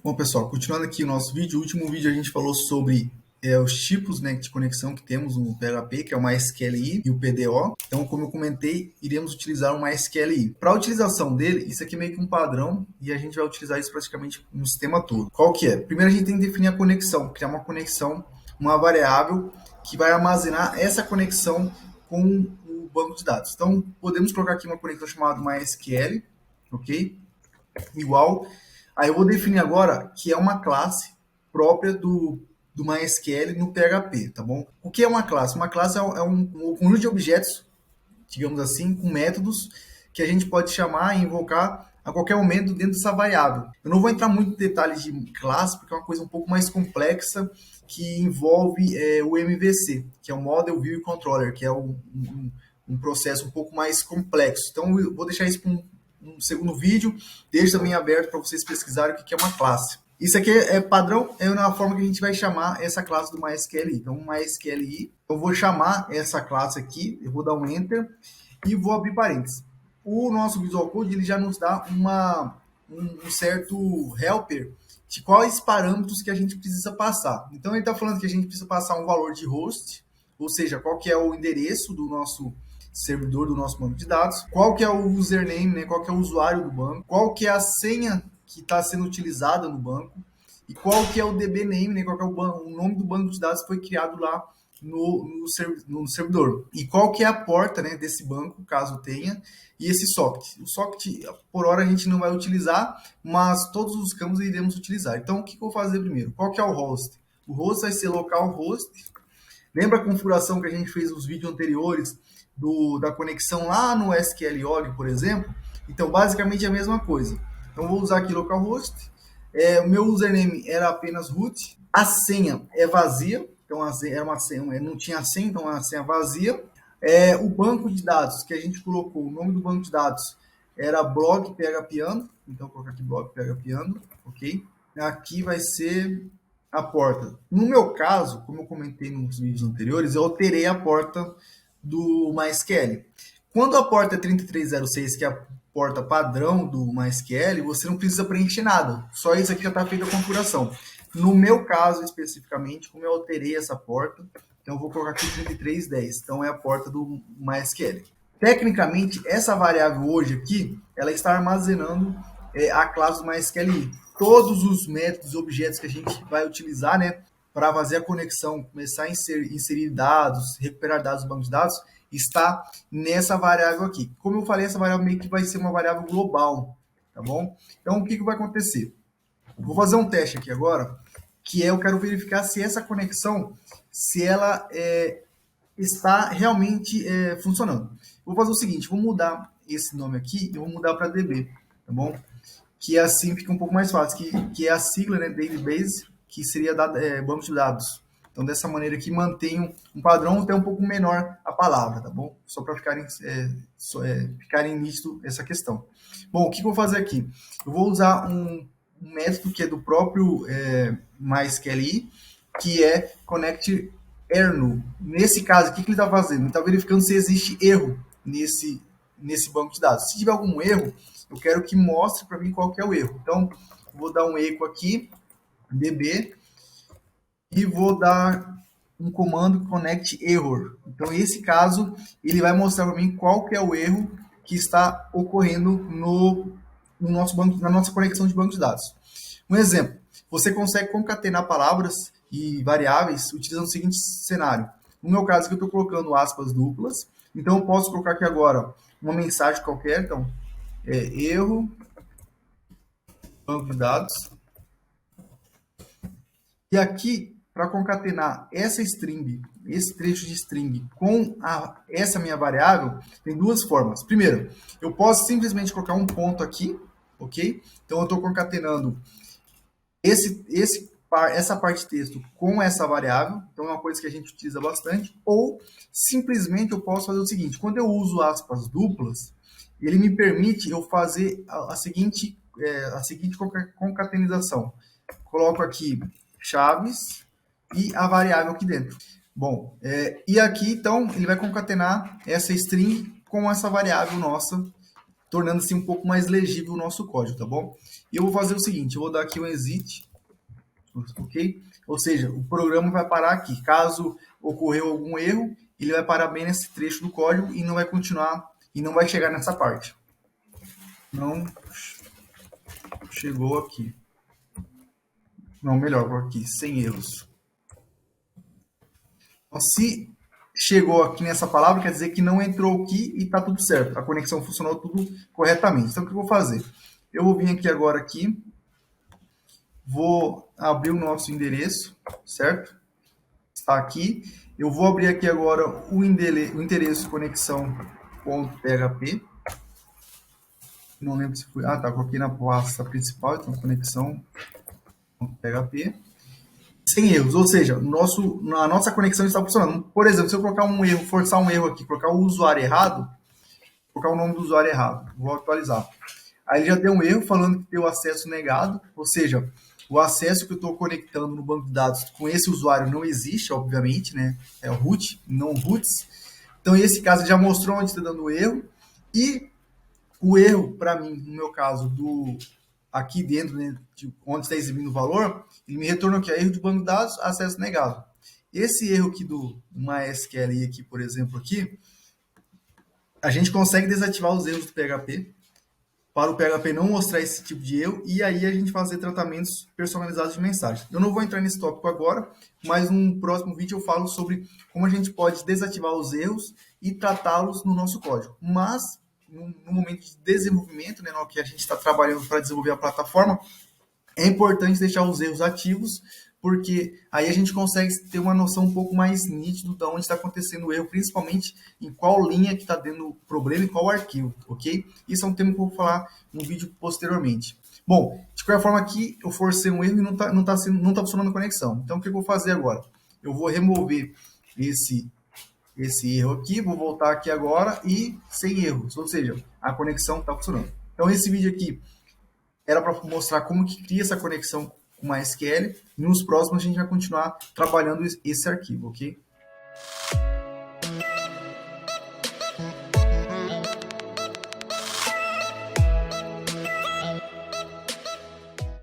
Bom, pessoal, continuando aqui o nosso vídeo, o último vídeo a gente falou sobre os tipos, né, de conexão que temos no PHP, que é o MySQLi e o PDO. Então, como eu comentei, iremos utilizar o MySQLi. Para a utilização dele, isso aqui é meio que um padrão e a gente vai utilizar isso praticamente no sistema todo. Qual que é? Primeiro a gente tem que definir a conexão, criar uma conexão, uma variável que vai armazenar essa conexão com o banco de dados. Então, podemos colocar aqui uma conexão chamada MySQL, ok? Igual. Aí eu vou definir agora que é uma classe própria do MySQL no PHP, tá bom? O que é uma classe? Uma classe é um conjunto de objetos, digamos assim, com métodos que a gente pode chamar e invocar a qualquer momento dentro dessa variável. Eu não vou entrar muito em detalhes de classe, porque é uma coisa um pouco mais complexa que envolve o MVC, que é o Model View Controller, que é um processo um pouco mais complexo. Então eu vou deixar isso para um segundo vídeo, deixo também aberto para vocês pesquisarem o que é uma classe. Isso aqui é padrão, é na forma que a gente vai chamar essa classe do MySQLi. Então, MySQLi, eu vou chamar essa classe aqui, eu vou dar um Enter e vou abrir parênteses. O nosso Visual Code ele já nos dá um certo helper de quais parâmetros que a gente precisa passar. Então, ele está falando que a gente precisa passar um valor de host, ou seja, qual que é o endereço do nosso servidor do nosso banco de dados, qual que é o username, né, qual que é o usuário do banco, qual que é a senha que está sendo utilizada no banco e qual que é o DB name, né, qual que é o nome do banco de dados que foi criado lá no servidor. E qual que é a porta, né, desse banco, caso tenha, e esse socket. O socket, por hora, a gente não vai utilizar, mas todos os campos iremos utilizar. Então, o que eu vou fazer primeiro? Qual que é o host? O host vai ser localhost. Lembra a configuração que a gente fez nos vídeos anteriores da conexão lá no SQLOG, por exemplo? Então, basicamente é a mesma coisa. Então, vou usar aqui localhost. O meu username era apenas root. A senha é vazia. Então, era uma senha, não tinha senha, então a senha vazia. O banco de dados que a gente colocou, o nome do banco de dados era blog phpano. Então, vou colocar aqui blog phpano, ok? Aqui vai ser a porta. No meu caso, como eu comentei nos vídeos anteriores, eu alterei a porta do MySQL. Quando a porta é 3306, que é a porta padrão do MySQL, você não precisa preencher nada. Só isso aqui já está feita a configuração. No meu caso, especificamente, como eu alterei essa porta, então eu vou colocar aqui 3310. Então é a porta do MySQL. Tecnicamente, essa variável hoje aqui, ela está armazenando a classe do MySQL. Todos os métodos, objetos que a gente vai utilizar, né, para fazer a conexão, começar a inserir dados, recuperar dados do banco de dados, está nessa variável aqui. Como eu falei, essa variável meio que vai ser uma variável global, tá bom? Então, o que vai acontecer? Vou fazer um teste aqui agora, que eu quero verificar se essa conexão, se ela está realmente funcionando. Vou fazer o seguinte, vou mudar esse nome aqui, eu vou mudar para DB, tá bom? Que assim fica um pouco mais fácil, que é a sigla, né, Database, que seria banco de dados. Então, dessa maneira aqui, mantém um padrão até um pouco menor a palavra, tá bom? Só para ficarem nítido essa questão. Bom, o que eu vou fazer aqui? Eu vou usar um método que é do próprio MySQLi, que é connect_ernu. Nesse caso, o que ele está fazendo? Ele está verificando se existe erro nesse banco de dados. Se tiver algum erro, eu quero que mostre para mim qual que é o erro. Então, vou dar um echo aqui, db, e vou dar um comando connect error. Então, nesse caso, ele vai mostrar para mim qual que é o erro que está ocorrendo no nosso banco, na nossa conexão de banco de dados. Um exemplo, você consegue concatenar palavras e variáveis utilizando o seguinte cenário. No meu caso, aqui eu estou colocando aspas duplas, então eu posso colocar aqui agora uma mensagem qualquer, então, erro, banco de dados. E aqui, para concatenar essa string, esse trecho de string com essa minha variável, tem duas formas. Primeiro, eu posso simplesmente colocar um ponto aqui, ok? Então, eu estou concatenando essa parte de texto com essa variável, então é uma coisa que a gente utiliza bastante, ou simplesmente eu posso fazer o seguinte, quando eu uso aspas duplas, ele me permite eu fazer a seguinte concatenação. Coloco aqui chaves e a variável aqui dentro. Bom, e aqui, então, ele vai concatenar essa string com essa variável nossa, tornando assim um pouco mais legível o nosso código, tá bom? E eu vou fazer o seguinte, eu vou dar aqui um exit, ok? Ou seja, o programa vai parar aqui. Caso ocorreu algum erro, ele vai parar bem nesse trecho do código e não vai continuar, e não vai chegar nessa parte. Não chegou aqui. Não, melhor, vou aqui, sem erros. Então, se chegou aqui nessa palavra, quer dizer que não entrou aqui e está tudo certo. A conexão funcionou tudo corretamente. Então, o que eu vou fazer? Eu vou vir aqui agora aqui, vou abrir o nosso endereço, certo? Está aqui. Eu vou abrir aqui agora o endereço conexão.php. Não lembro se foi. Ah, tá. Coloquei na pasta principal, então conexão.php. Sem erros, ou seja, a nossa conexão está funcionando. Por exemplo, se eu colocar um erro, forçar um erro aqui, colocar o usuário errado, colocar o nome do usuário errado, vou atualizar. Aí ele já deu um erro falando que deu acesso negado, ou seja, o acesso que eu estou conectando no banco de dados com esse usuário não existe, obviamente, né? É o root, não roots. Então, esse caso ele já mostrou onde está dando erro. E o erro, para mim, no meu caso, aqui dentro, né, de onde está exibindo o valor, ele me retornou aqui, erro de banco de dados, acesso negado. Esse erro aqui do MySQL aqui, por exemplo, aqui, a gente consegue desativar os erros do PHP, para o PHP não mostrar esse tipo de erro, e aí a gente fazer tratamentos personalizados de mensagem. Eu não vou entrar nesse tópico agora, mas num próximo vídeo eu falo sobre como a gente pode desativar os erros e tratá-los no nosso código. Mas, no momento de desenvolvimento, né, no que a gente está trabalhando para desenvolver a plataforma, é importante deixar os erros ativos, porque aí a gente consegue ter uma noção um pouco mais nítida de onde está acontecendo o erro, principalmente em qual linha que está dando o problema e qual arquivo, ok? Isso é um tema que eu vou falar no vídeo posteriormente. Bom, de qualquer forma aqui eu forcei um erro e não tá funcionando a conexão. Então o que eu vou fazer agora? Eu vou remover esse erro aqui, vou voltar aqui agora e sem erros, ou seja, a conexão está funcionando. Então esse vídeo aqui era para mostrar como que cria essa conexão com MySQL. E nos próximos a gente vai continuar trabalhando esse arquivo, ok?